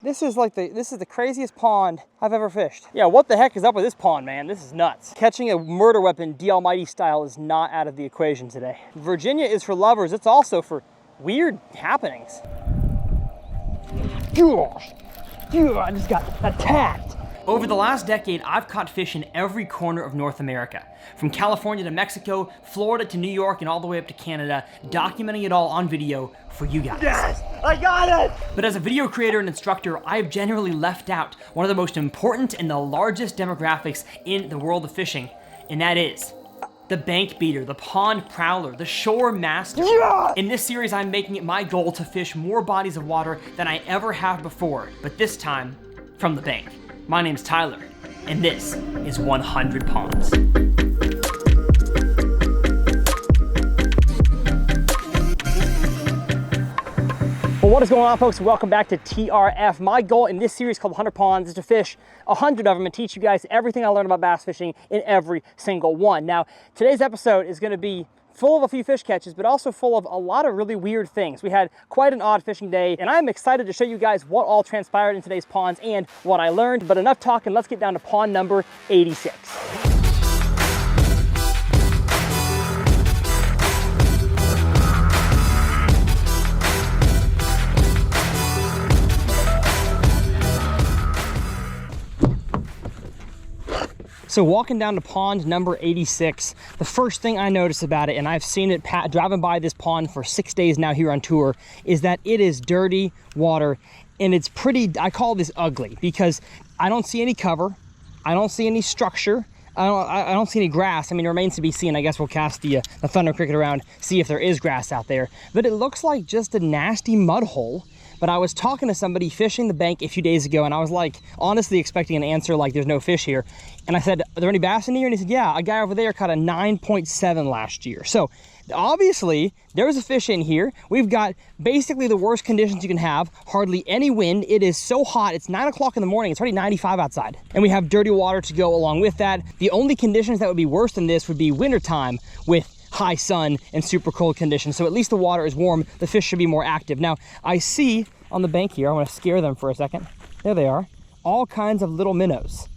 This is the craziest pond I've ever fished. Yeah, what the heck is up with this pond, man? This is nuts. Catching a murder weapon, D Almighty style, is not out of the equation today. Virginia is for lovers. It's also for weird happenings. Gosh, I just got attacked. Over the last decade, I've caught fish in every corner of North America. From California to Mexico, Florida to New York, and all the way up to Canada, documenting it all on video for you guys. Yes, I got it! But as a video creator and instructor, I've generally left out one of the most important and the largest demographics in the world of fishing, and that is the bank beater, the pond prowler, the shore master. Yeah! In this series, I'm making it my goal to fish more bodies of water than I ever have before, but this time, from the bank. My name's Tyler, and this is 100 Ponds. Well, what is going on, folks? Welcome back to TRF. My goal in this series called 100 Ponds is to fish 100 of them and teach you guys everything I learned about bass fishing in every single one. Now, today's episode is going to be full of a few fish catches, but also full of a lot of really weird things. We had quite an odd fishing day, and I'm excited to show you guys what all transpired in today's ponds and what I learned. But enough talking, let's get down to pond number 86. So walking down to pond number 86, the first thing I noticed about it, and I've seen it driving by this pond for 6 days now here on tour, is that it is dirty water, and it's pretty, I call this ugly, because I don't see any cover, I don't see any structure, I don't see any grass. I mean, it remains to be seen. I guess we'll cast the thunder cricket around, see if there is grass out there. But it looks like just a nasty mud hole. But I was talking to somebody fishing the bank a few days ago, and I was like, honestly expecting an answer like there's no fish here. And I said, are there any bass in here? And he said, yeah, a guy over there caught a 9.7 last year. So obviously there's a fish in here. We've got basically the worst conditions you can have, hardly any wind. It is so hot. It's 9 o'clock in the morning. It's already 95 outside. And we have dirty water to go along with that. The only conditions that would be worse than this would be wintertime with high sun and super cold conditions. So at least the water is warm. The fish should be more active. Now I see on the bank here, I want to scare them for a second. There they are, all kinds of little minnows.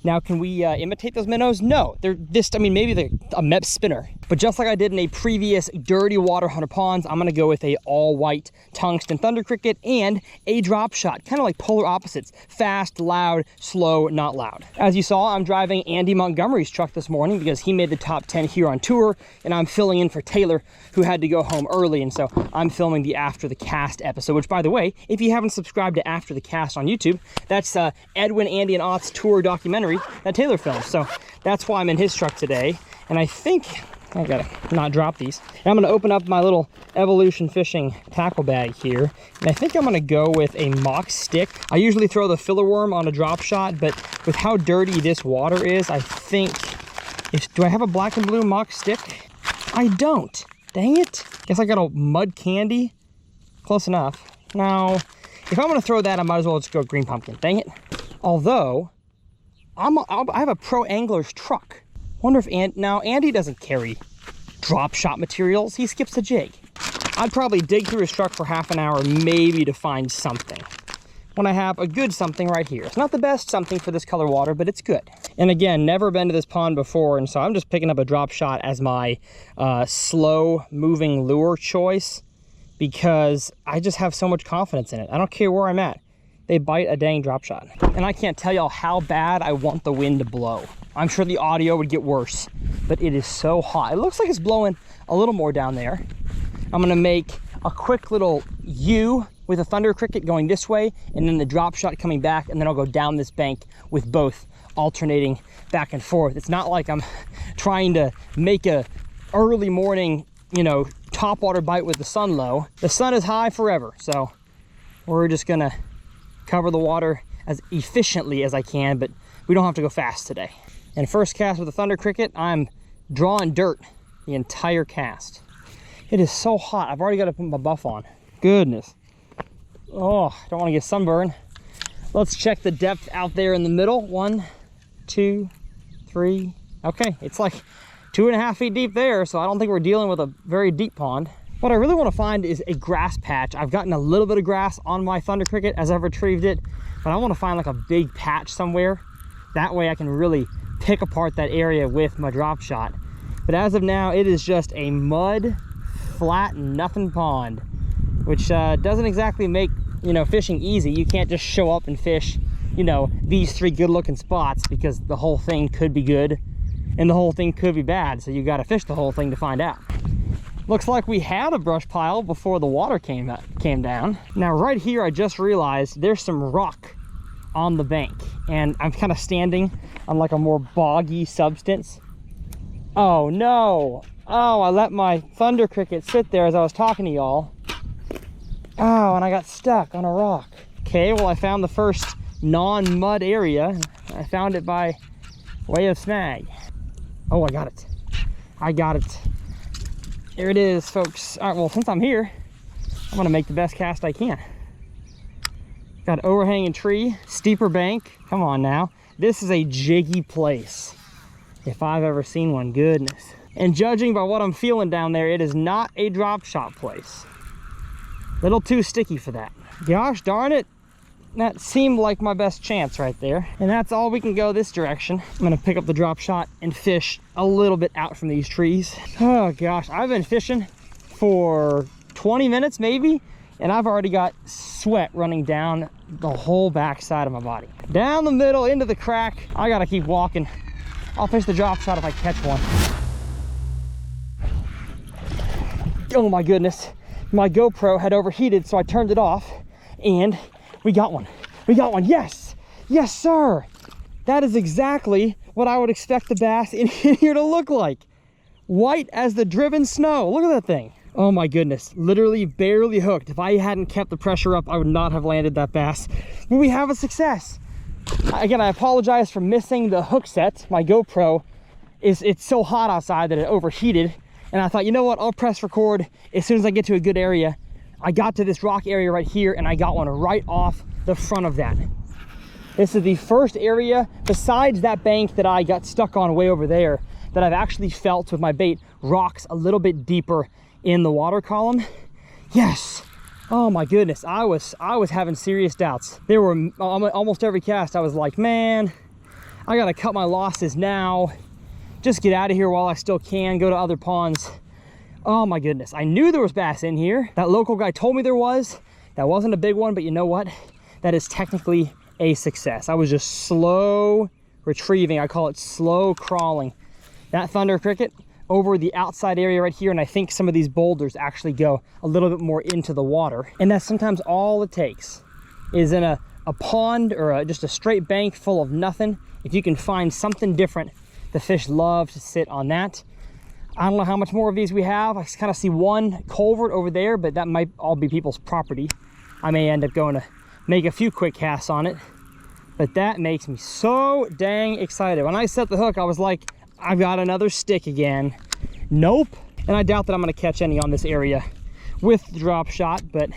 Now, can we imitate those minnows? No, they're this, I mean, maybe they're a Mep spinner. But just like I did in a previous dirty water 100 ponds, I'm gonna go with a all white tungsten thunder cricket and a drop shot, kind of like polar opposites. Fast, loud, slow, not loud. As you saw, I'm driving Andy Montgomery's truck this morning because he made the top 10 here on tour, and I'm filling in for Taylor, who had to go home early. And so I'm filming the After the Cast episode, which, by the way, if you haven't subscribed to After the Cast on YouTube, that's Edwin, Andy, and Ott's tour documentary that Taylor filmed. So that's why I'm in his truck today. And I think I gotta not drop these. And I'm gonna open up my little Evolution Fishing tackle bag here. And I think I'm gonna go with a Mach stick. I usually throw the filler worm on a drop shot, but with how dirty this water is, I think, do I have a black and blue Mach stick? I don't. Dang it. Guess I got a mud candy. Close enough. Now, if I'm gonna throw that, I might as well just go green pumpkin. Dang it. Although, I have a pro angler's truck. Wonder if now Andy doesn't carry drop shot materials. He skips the jig. I'd probably dig through his truck for half an hour maybe to find something, when I have a good something right here. It's not the best something for this color water, but it's good. And again, never been to this pond before, and so I'm just picking up a drop shot as my slow moving lure choice, because I just have so much confidence in it. I don't care where I'm at. They bite a dang drop shot. And I can't tell y'all how bad I want the wind to blow. I'm sure the audio would get worse, but it is so hot. It looks like it's blowing a little more down there. I'm gonna make a quick little U with a thunder cricket going this way, and then the drop shot coming back, and then I'll go down this bank with both alternating back and forth. It's not like I'm trying to make a early morning, you know, topwater bite with the sun low. The sun is high forever, so we're just gonna cover the water as efficiently as I can, but we don't have to go fast today. And first cast with the thunder cricket, I'm drawing dirt the entire cast. It is so hot. I've already got to put my buff on. Goodness. Oh, don't want to get sunburned. Let's check the depth out there in the middle. 1, 2, 3. Okay, it's like 2.5 feet deep there, so I don't think we're dealing with a very deep pond. What I really want to find is a grass patch. I've gotten a little bit of grass on my Thunder Cricket as I've retrieved it, but I want to find like a big patch somewhere. That way I can really pick apart that area with my drop shot. But as of now, it is just a mud, flat, nothing pond, which doesn't exactly make, you know, fishing easy. You can't just show up and fish, you know, these 3 good looking spots, because the whole thing could be good and the whole thing could be bad. So you got to fish the whole thing to find out. Looks like we had a brush pile before the water came down. Now right here, I just realized there's some rock on the bank, and I'm kind of standing on like a more boggy substance. Oh no. Oh, I let my Thunder Cricket sit there as I was talking to y'all. Oh, and I got stuck on a rock. Okay, well, I found the first non-mud area. I found it by way of snag. Oh, I got it. I got it. There it is, folks. All right, well, since I'm here, I'm gonna make the best cast I can. Got overhanging tree, steeper bank. Come on now. This is a jiggy place, if I've ever seen one. Goodness. And judging by what I'm feeling down there, it is not a drop shot place. Little too sticky for that. Gosh darn it. That seemed like my best chance right there. And that's all we can go this direction. I'm gonna pick up the drop shot and fish a little bit out from these trees. Oh gosh, I've been fishing for 20 minutes maybe, and I've already got sweat running down the whole back side of my body. Down the middle, into the crack. I gotta keep walking. I'll fish the drop shot if I catch one. Oh my goodness. My GoPro had overheated, so I turned it off, and we got one. We got one. Yes. Yes, sir. That is exactly what I would expect the bass in here to look like. White as the driven snow. Look at that thing. Oh my goodness. Literally barely hooked. If I hadn't kept the pressure up, I would not have landed that bass. But we have a success. Again, I apologize for missing the hook set. My GoPro it's so hot outside that it overheated. And I thought, you know what? I'll press record as soon as I get to a good area. I got to this rock area right here, and I got one right off the front of that. This is the first area, besides that bank that I got stuck on way over there, that I've actually felt with my bait rocks a little bit deeper in the water column. Yes. Oh my goodness. I was having serious doubts. There were almost every cast I was like, man, I gotta cut my losses now. Just get out of here while I still can, go to other ponds. Oh my goodness, I knew there was bass in here. That local guy told me there was. That wasn't a big one, but you know what? That is technically a success. I was just slow retrieving. I call it slow crawling. That Thunder Cricket over the outside area right here, and I think some of these boulders actually go a little bit more into the water. And that's sometimes all it takes, is in a pond or just a straight bank full of nothing. If you can find something different, the fish love to sit on that. I don't know how much more of these we have. I kind of see one culvert over there, but that might all be people's property. I may end up going to make a few quick casts on it, but that makes me so dang excited. When I set the hook, I was like, I've got another stick again. Nope. And I doubt that I'm gonna catch any on this area with the drop shot, but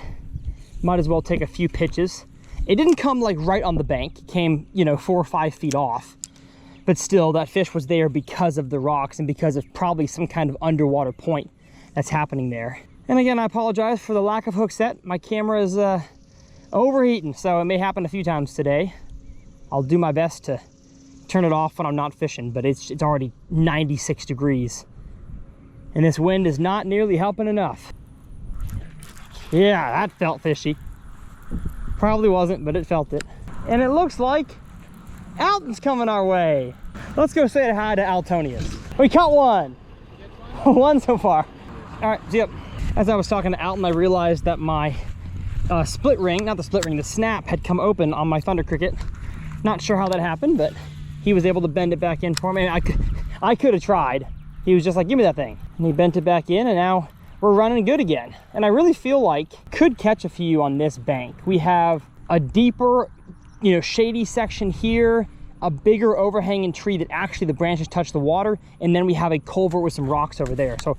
might as well take a few pitches. It didn't come like right on the bank. It came, you know, 4 or 5 feet off. But still, that fish was there because of the rocks and because of probably some kind of underwater point that's happening there. And again, I apologize for the lack of hook set. My camera is overheating, so it may happen a few times today. I'll do my best to turn it off when I'm not fishing, but it's already 96 degrees. And this wind is not nearly helping enough. Yeah, that felt fishy. Probably wasn't, but it felt it. And it looks like Alton's coming our way. Let's go say hi to Altonius. We caught one. One so far. All right, see ya. As I was talking to Alton, I realized that my split ring, not the split ring, the snap had come open on my Thunder Cricket. Not sure how that happened, but he was able to bend it back in for me. I could have tried. He was just like, give me that thing. And he bent it back in, and now we're running good again. And I really feel like could catch a few on this bank. We have a deeper, you know, shady section here, a bigger overhanging tree that actually the branches touch the water, and then we have a culvert with some rocks over there. So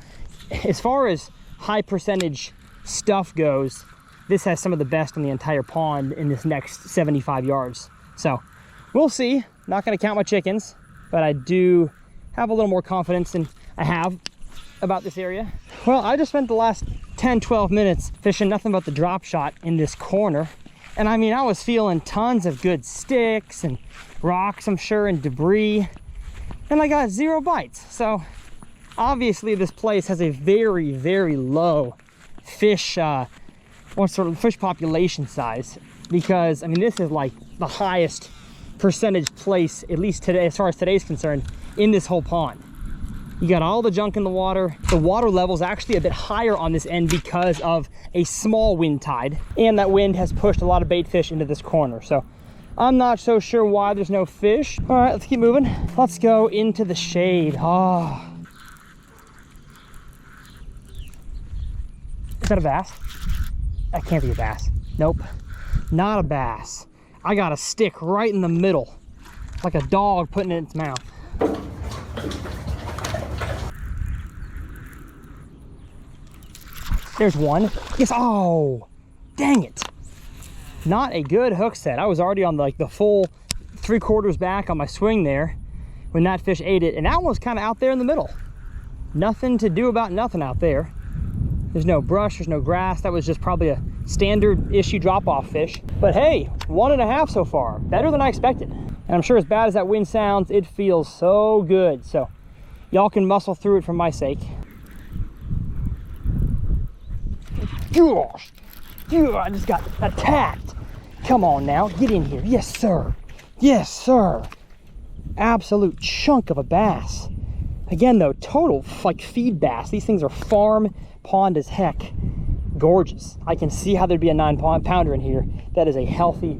as far as high percentage stuff goes, this has some of the best in the entire pond in this next 75 yards. So we'll see. Not going to count my chickens, but I do have a little more confidence than I have about this area? Well, I just spent the last 10, 12 minutes fishing nothing but the drop shot in this corner. And I mean, I was feeling tons of good sticks and rocks, I'm sure, and debris. And I got 0 bites. So obviously this place has a very, very low fish, what sort of fish population size. Because, I mean, this is like the highest percentage place, at least today, as far as today's concerned, in this whole pond. You got all the junk in the water. The water level is actually a bit higher on this end because of a small wind tide, and that wind has pushed a lot of bait fish into this corner. So I'm not so sure why there's no fish. All right, let's keep moving. Let's go into the shade. Oh. Is that a bass? That can't be a bass. Nope, not a bass. I got a stick right in the middle, like a dog putting it in its mouth. There's one. Yes. Oh, dang it. Not a good hook set. I was already on like the full 3/4 back on my swing there when that fish ate it. And that one was kind of out there in the middle. Nothing to do about nothing out there. There's no brush, there's no grass. That was just probably a standard issue drop-off fish. But hey, 1.5 so far. Better than I expected. And I'm sure as bad as that wind sounds, it feels so good. So y'all can muscle through it for my sake. Gosh, I just got attacked. Come on now, get in here. Yes, sir. Yes, sir. Absolute chunk of a bass. Again, though, total like feed bass. These things are farm pond as heck. Gorgeous. I can see how there'd be a 9-pounder in here. That is a healthy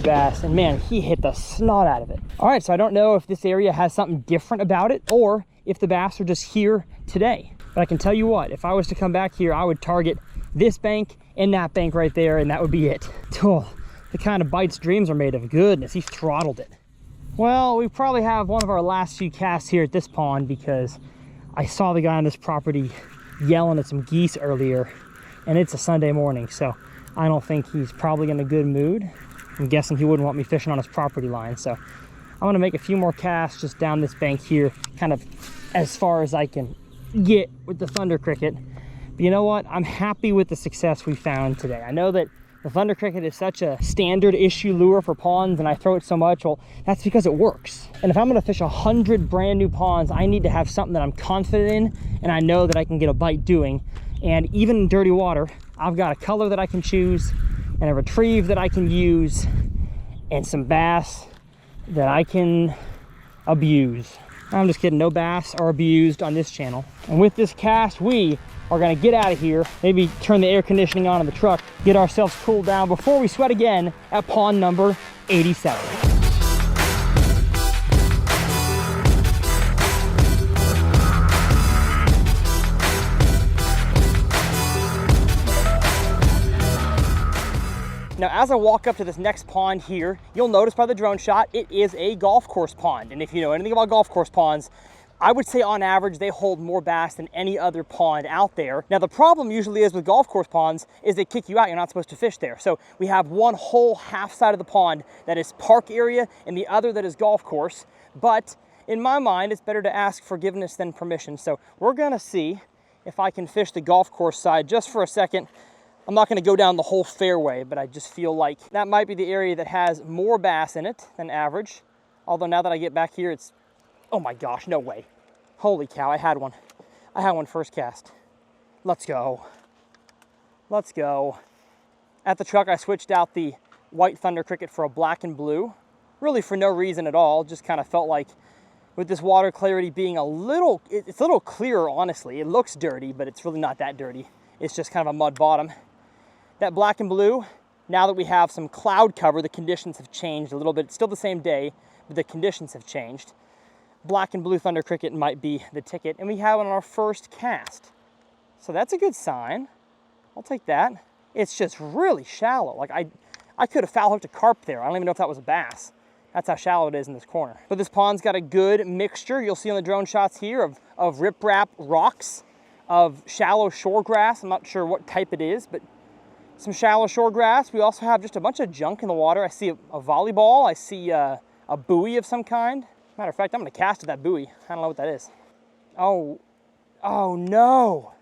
bass. And man, he hit the snot out of it. All right, so I don't know if this area has something different about it or if the bass are just here today. But I can tell you what, if I was to come back here, I would target this bank and that bank right there, and that would be it. Oh, the kind of bites dreams are made of. Goodness, he throttled it. Well, we probably have one of our last few casts here at this pond because I saw the guy on this property yelling at some geese earlier, and it's a Sunday morning, so I don't think he's probably in a good mood. I'm guessing he wouldn't want me fishing on his property line, so I'm gonna make a few more casts just down this bank here, kind of as far as I can get with the Thunder Cricket. But you know what? I'm happy with the success we found today. I know that the Thunder Cricket is such a standard issue lure for ponds and I throw it so much. Well, that's because it works. And if I'm gonna fish 100 brand new ponds, I need to have something that I'm confident in and I know that I can get a bite doing. And even in dirty water, I've got a color that I can choose and a retrieve that I can use and some bass that I can abuse. I'm just kidding, no bass are abused on this channel. And with this cast, we are gonna get out of here, maybe turn the air conditioning on in the truck, get ourselves cooled down before we sweat again at pond number 87. Now, as I walk up to this next pond here, you'll notice by the drone shot, it is a golf course pond. And if you know anything about golf course ponds, I would say on average, they hold more bass than any other pond out there. Now, the problem usually is with golf course ponds is they kick you out. You're not supposed to fish there. So we have one whole half side of the pond that is park area and the other that is golf course. But in my mind, it's better to ask forgiveness than permission. So we're gonna see if I can fish the golf course side just for a second. I'm not gonna go down the whole fairway, but I just feel like that might be the area that has more bass in it than average. Although now that I get back here, it's, oh my gosh, no way. Holy cow, I had one. I had one first cast. Let's go. Let's go. At the truck, I switched out the white Thunder Cricket for a black and blue. Really for no reason at all, just kind of felt like with this water clarity being a little, it's a little clearer, honestly. It looks dirty, but it's really not that dirty. It's just kind of a mud bottom. That black and blue, now that we have some cloud cover, the conditions have changed a little bit. It's still the same day, but the conditions have changed. Black and blue Thunder Cricket might be the ticket, and we have it on our first cast. So that's a good sign. I'll take that. It's just really shallow. Like I could have foul hooked a carp there. I don't even know if that was a bass. That's how shallow it is in this corner. But this pond's got a good mixture. You'll see on the drone shots here of riprap rocks, of shallow shore grass. I'm not sure what type it is, but some shallow shore grass. We also have just a bunch of junk in the water. I see a volleyball. I see a buoy of some kind. Matter of fact, I'm gonna cast at that buoy. I don't know what that is. Oh, Oh no.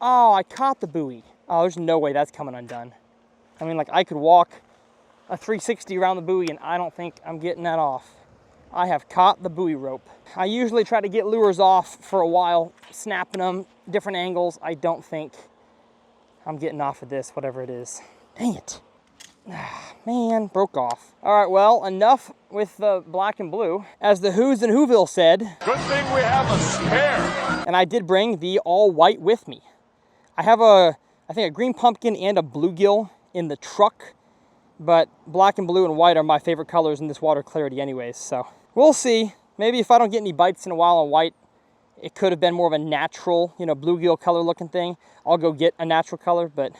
Oh, I caught the buoy. Oh, there's no way that's coming undone. I mean, like, I could walk a 360 around the buoy and I don't think I'm getting that off. I have caught the buoy rope. I usually try to get lures off for a while, snapping them, different angles. I don't think I'm getting off of this, whatever it is. Dang it. Man, broke off. All right, well, enough with the black and blue. As the Who's in Whoville said, good thing we have a spare. And I did bring the all white with me. I have I think a green pumpkin and a bluegill in the truck, but black and blue and white are my favorite colors in this water clarity anyways, so we'll see. Maybe if I don't get any bites in a while on white, it could have been more of a natural, you know, bluegill color looking thing. I'll go get a natural color, but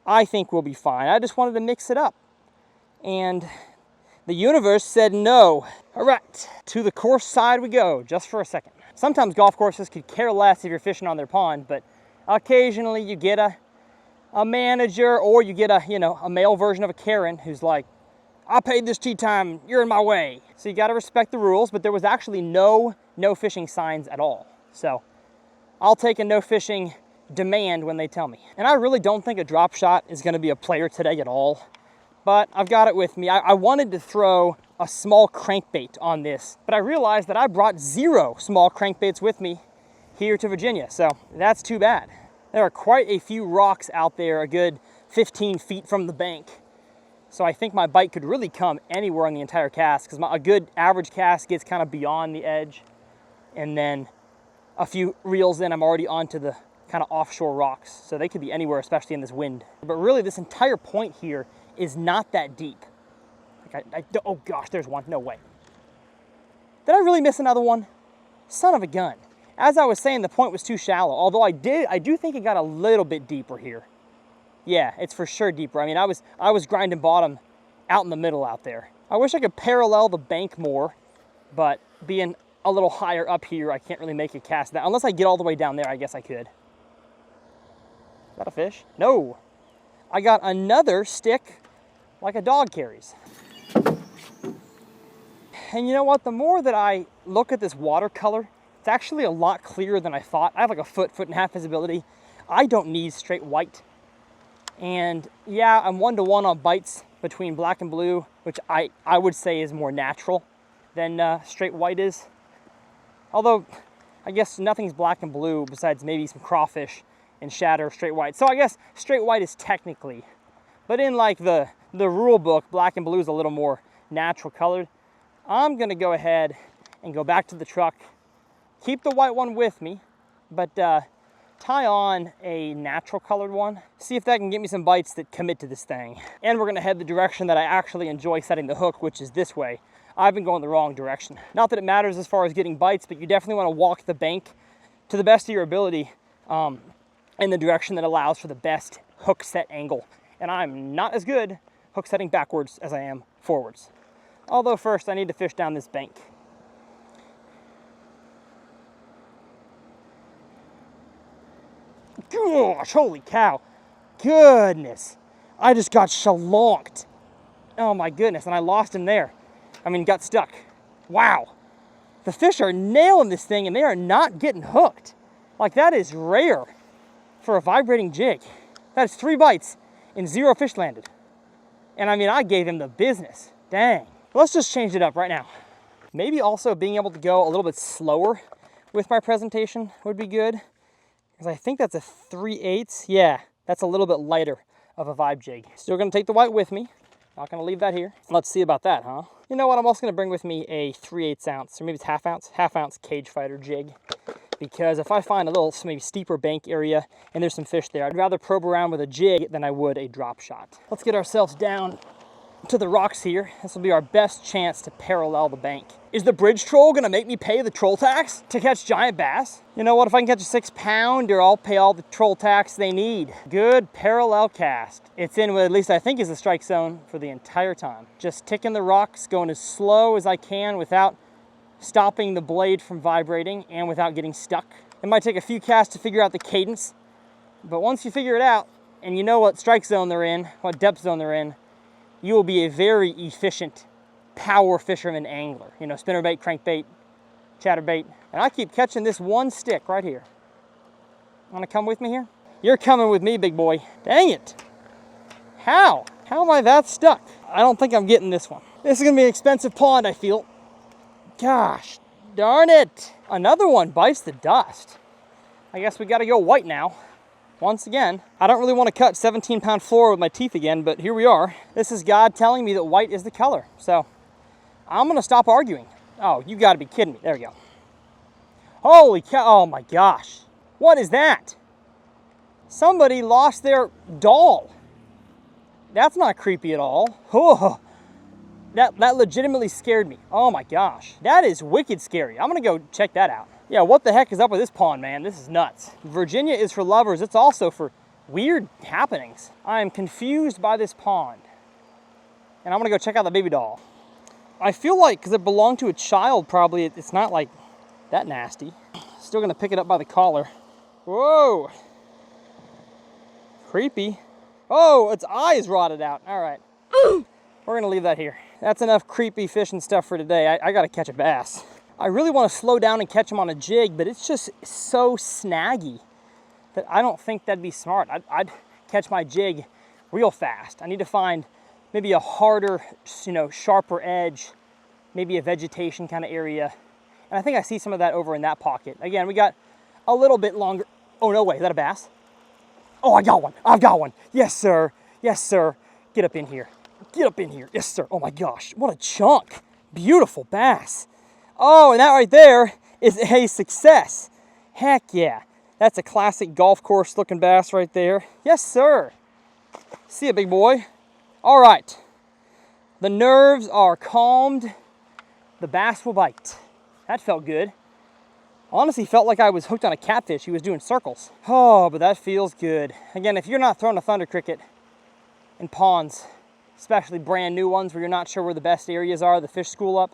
I think we'll be fine. I just wanted to mix it up, and the universe said no. All right, to the course side we go, just for a second. Sometimes golf courses could care less if you're fishing on their pond, but occasionally you get a manager, or you get a male version of a Karen who's like, I paid this tee time, you're in my way. So you gotta respect the rules, but there was actually no fishing signs at all. So I'll take a no fishing demand when they tell me. And I really don't think a drop shot is gonna be a player today at all, but I've got it with me. I wanted to throw a small crankbait on this, but I realized that I brought 0 small crankbaits with me here to Virginia, so that's too bad. There are quite a few rocks out there, a good 15 feet from the bank. So I think my bite could really come anywhere on the entire cast, because a good average cast gets kind of beyond the edge, and then a few reels in, I'm already onto the kind of offshore rocks. So they could be anywhere, especially in this wind. But really, this entire point here is not that deep. Like oh gosh, there's one, no way. Did I really miss another one? Son of a gun. As I was saying, the point was too shallow, although I do think it got a little bit deeper here. Yeah, it's for sure deeper. I mean, I was grinding bottom out in the middle out there. I wish I could parallel the bank more, but being a little higher up here, I can't really make a cast that. Unless I get all the way down there, I guess I could. Is that a fish? No. I got another stick like a dog carries. And you know what? The more that I look at this watercolor, it's actually a lot clearer than I thought. I have like a foot and a half visibility. I don't need straight white. And yeah, I'm 1-to-1 on bites between black and blue, which I would say is more natural than straight white is. Although, I guess nothing's black and blue besides maybe some crawfish and shad straight white. So I guess straight white is technically, but in like the rule book, black and blue is a little more natural colored. I'm gonna go ahead and go back to the truck, keep the white one with me, but tie on a natural colored one, see if that can get me some bites that commit to this thing. And we're gonna head the direction that I actually enjoy setting the hook, which is this way. I've been going the wrong direction. Not that it matters as far as getting bites, but you definitely wanna walk the bank to the best of your ability in the direction that allows for the best hook set angle. And I'm not as good hook setting backwards as I am forwards. Although first I need to fish down this bank. Gosh, holy cow. Goodness. I just got shalonked. Oh my goodness, and I lost him there. I mean, got stuck. Wow. The fish are nailing this thing and they are not getting hooked. Like, that is rare for a vibrating jig. That is 3 bites and 0 fish landed. And I mean, I gave him the business. Dang. Let's just change it up right now. Maybe also being able to go a little bit slower with my presentation would be good. Because I think that's a 3/8. Yeah, that's a little bit lighter of a vibe jig. Still gonna take the white with me. Not gonna leave that here. Let's see about that, huh? You know what, I'm also gonna bring with me a 3/8 ounce, or maybe it's half ounce cage fighter jig. Because if I find a little maybe steeper bank area and there's some fish there, I'd rather probe around with a jig than I would a drop shot. Let's get ourselves down to the rocks here. This will be our best chance to parallel the bank. Is the bridge troll gonna make me pay the troll tax to catch giant bass? You know what, if I can catch a 6-pounder, I'll pay all the troll tax they need. Good parallel cast. It's in what at least I think is the strike zone for the entire time. Just ticking the rocks, going as slow as I can without stopping the blade from vibrating and without getting stuck. It might take a few casts to figure out the cadence, but once you figure it out and you know what strike zone they're in, what depth zone they're in, you will be a very efficient power fisherman angler. You know, spinnerbait, crankbait, chatterbait. And I keep catching this one stick right here. Wanna come with me here? You're coming with me, big boy. Dang it. How? How am I that stuck? I don't think I'm getting this one. This is gonna be an expensive pond, I feel. Gosh, darn it. Another one bites the dust. I guess we gotta go white now. Once again, I don't really want to cut 17-pound fluoro with my teeth again, but here we are. This is God telling me that white is the color. So I'm gonna stop arguing. Oh, you gotta be kidding me. There we go. Holy cow, oh my gosh. What is that? Somebody lost their doll. That's not creepy at all. Oh, that legitimately scared me. Oh my gosh, that is wicked scary. I'm gonna go check that out. Yeah, what the heck is up with this pond, man? This is nuts. Virginia is for lovers. It's also for weird happenings. I am confused by this pond. And I'm gonna go check out the baby doll. I feel like, because it belonged to a child, probably it's not like that nasty. Still gonna pick it up by the collar. Whoa. Creepy. Oh, its eye is rotted out. All right. We're gonna leave that here. That's enough creepy fishing stuff for today. I gotta catch a bass. I really want to slow down and catch them on a jig, but it's just so snaggy that I don't think that'd be smart. I'd catch my jig real fast. I need to find maybe a harder, sharper edge, maybe a vegetation kind of area. And I think I see some of that over in that pocket. Again, we got a little bit longer. Oh, no way, is that a bass? Oh, I got one, I've got one. Yes, sir, yes, sir. Get up in here, get up in here. Yes, sir, oh my gosh, what a chunk. Beautiful bass. Oh, and that right there is a success. Heck yeah. That's a classic golf course looking bass right there. Yes, sir. See ya, big boy. All right. The nerves are calmed. The bass will bite. That felt good. Honestly, felt like I was hooked on a catfish. He was doing circles. Oh, but that feels good. Again, if you're not throwing a thunder cricket in ponds, especially brand new ones where you're not sure where the best areas are, the fish school up,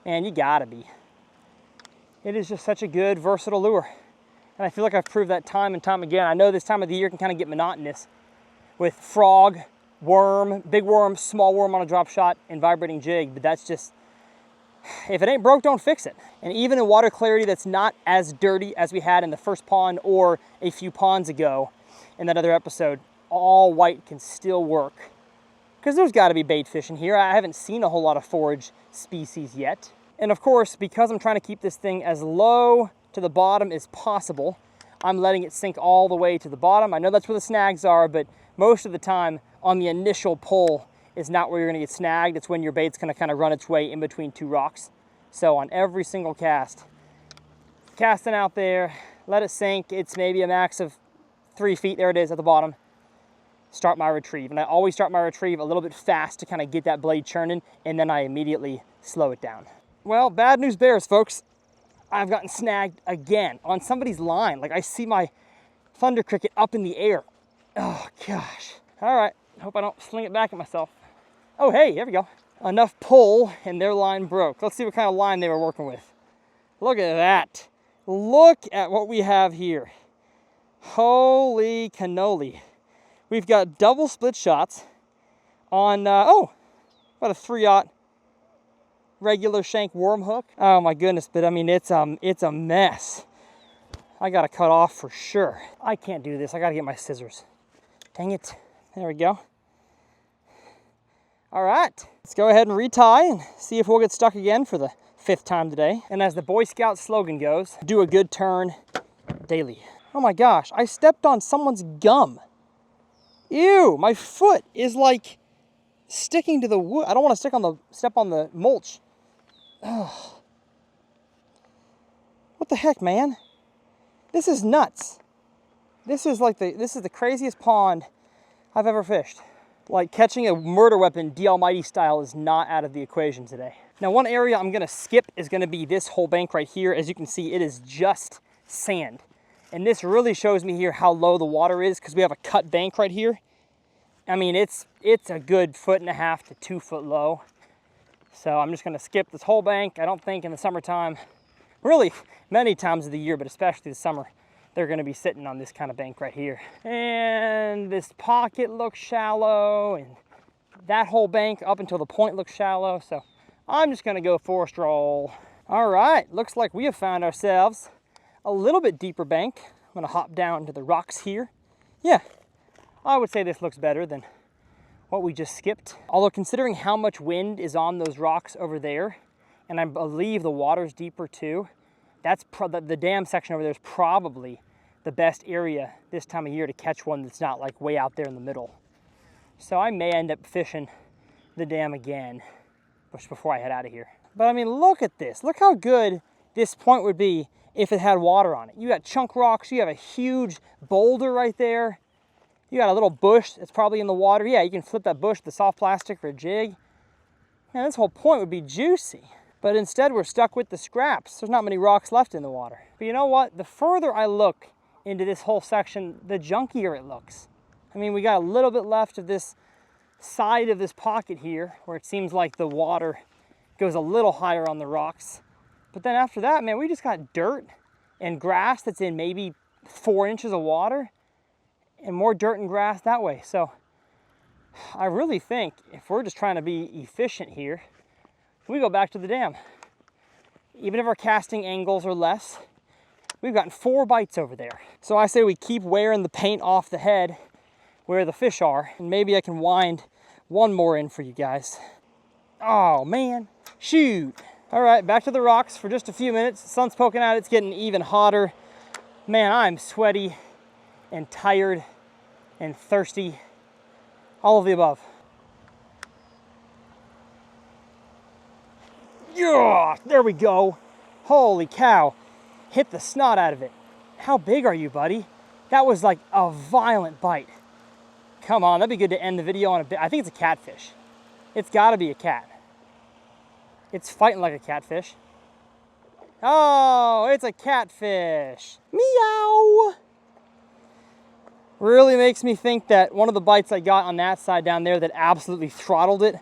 man, you gotta be. It is just such a good, versatile lure. And I feel like I've proved that time and time again. I know this time of the year can kind of get monotonous with frog, worm, big worm, small worm on a drop shot, and vibrating jig, but that's just, if it ain't broke, don't fix it. And even in water clarity that's not as dirty as we had in the first pond or a few ponds ago in that other episode, all white can still work. Because there's gotta be bait fish in here. I haven't seen a whole lot of forage species yet. And of course, because I'm trying to keep this thing as low to the bottom as possible, I'm letting it sink all the way to the bottom. I know that's where the snags are, but most of the time on the initial pull is not where you're gonna get snagged. It's when your bait's gonna kind of run its way in between two rocks. So on every single cast, casting out there, let it sink. It's maybe a max of 3 feet. There it is at the bottom. Start my retrieve. And I always start my retrieve a little bit fast to kind of get that blade churning, and then I immediately slow it down. Well, bad news bears, folks. I've gotten snagged again on somebody's line. Like, I see my thunder cricket up in the air. Oh gosh. All right, hope I don't sling it back at myself. Oh hey, there we go. Enough pull and their line broke. Let's see what kind of line they were working with. Look at that. Look at what we have here. Holy cannoli. We've got double split shots on, about a 3/0 regular shank worm hook. Oh my goodness, but I mean, it's a mess. I gotta cut off for sure. I can't do this, I gotta get my scissors. Dang it, there we go. All right, let's go ahead and retie and see if we'll get stuck again for the 5th time today. And as the Boy Scout slogan goes, do a good turn daily. Oh my gosh, I stepped on someone's gum. Ew, my foot is like sticking to the wood. I don't want to step on the mulch. Ugh. What the heck, man? This is nuts. This is the craziest pond I've ever fished. Like, catching a murder weapon D Almighty style is not out of the equation today. Now, one area I'm gonna skip is gonna be this whole bank right here. As you can see, it is just sand. And this really shows me here how low the water is, because we have a cut bank right here. I mean, it's a good 1.5 to 2 foot low. So I'm just gonna skip this whole bank. I don't think in the summertime, really many times of the year, but especially the summer, they're gonna be sitting on this kind of bank right here. And this pocket looks shallow, and that whole bank up until the point looks shallow. So I'm just gonna go for a stroll. All right, looks like we have found ourselves a little bit deeper bank. I'm gonna hop down to the rocks here. Yeah, I would say this looks better than what we just skipped. Although considering how much wind is on those rocks over there, and I believe the water's deeper too, that's the dam section over there is probably the best area this time of year to catch one that's not like way out there in the middle. So I may end up fishing the dam again just before I head out of here. But I mean, look at this. Look how good this point would be if it had water on it. You got chunk rocks, you have a huge boulder right there. You got a little bush that's probably in the water. Yeah, you can flip that bush with the soft plastic for a jig. Man, this whole point would be juicy. But instead we're stuck with the scraps. There's not many rocks left in the water. But you know what? The further I look into this whole section, the junkier it looks. I mean, we got a little bit left of this side of this pocket here where it seems like the water goes a little higher on the rocks. But then after that, man, we just got dirt and grass that's in maybe 4 inches of water and more dirt and grass that way. So I really think if we're just trying to be efficient here, we go back to the dam. Even if our casting angles are less, we've gotten 4 bites over there. So I say we keep wearing the paint off the head where the fish are, and maybe I can wind one more in for you guys. Oh man, shoot. All right, back to the rocks for just a few minutes. The sun's poking out, it's getting even hotter. Man, I'm sweaty and tired and thirsty, all of the above. Yeah, there we go. Holy cow, hit the snot out of it. How big are you, buddy? That was like a violent bite. Come on, that'd be good to end the video on a bit. I think it's a catfish. It's gotta be a cat. It's fighting like a catfish. Oh, it's a catfish. Meow. Really makes me think that one of the bites I got on that side down there that absolutely throttled it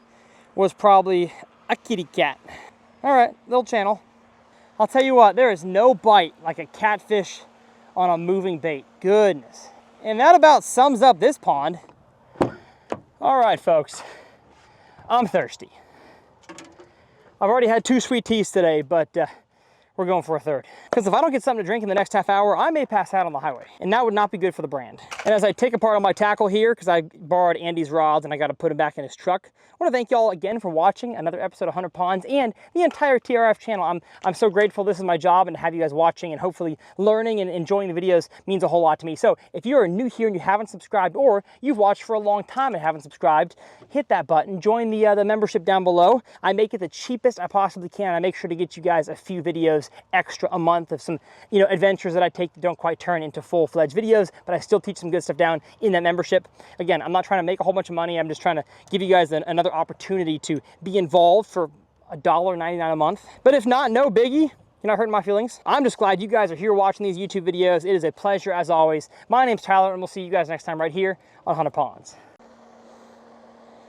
was probably a kitty cat. All right, little channel. I'll tell you what, there is no bite like a catfish on a moving bait. Goodness. And that about sums up this pond. All right, folks, I'm thirsty. I've already had 2 sweet teas today, but we're going for a third. Because if I don't get something to drink in the next half hour, I may pass out on the highway. And that would not be good for the brand. And as I take apart all my tackle here, because I borrowed Andy's rods and I got to put them back in his truck, I want to thank you all again for watching another episode of 100 Ponds and the entire TRF channel. I'm so grateful this is my job, and to have you guys watching and hopefully learning and enjoying the videos means a whole lot to me. So if you are new here and you haven't subscribed, or you've watched for a long time and haven't subscribed, hit that button, join the membership down below. I make it the cheapest I possibly can. I make sure to get you guys a few videos extra a month of some, you know, adventures that I take that don't quite turn into full-fledged videos, but I still teach some good stuff down in that membership. Again, I'm not trying to make a whole bunch of money. I'm just trying to give you guys another opportunity to be involved for $1.99 a month. But if not, no biggie. You're not hurting my feelings. I'm just glad you guys are here watching these YouTube videos. It is a pleasure as always. My name's Tyler, and we'll see you guys next time right here on 100 Ponds.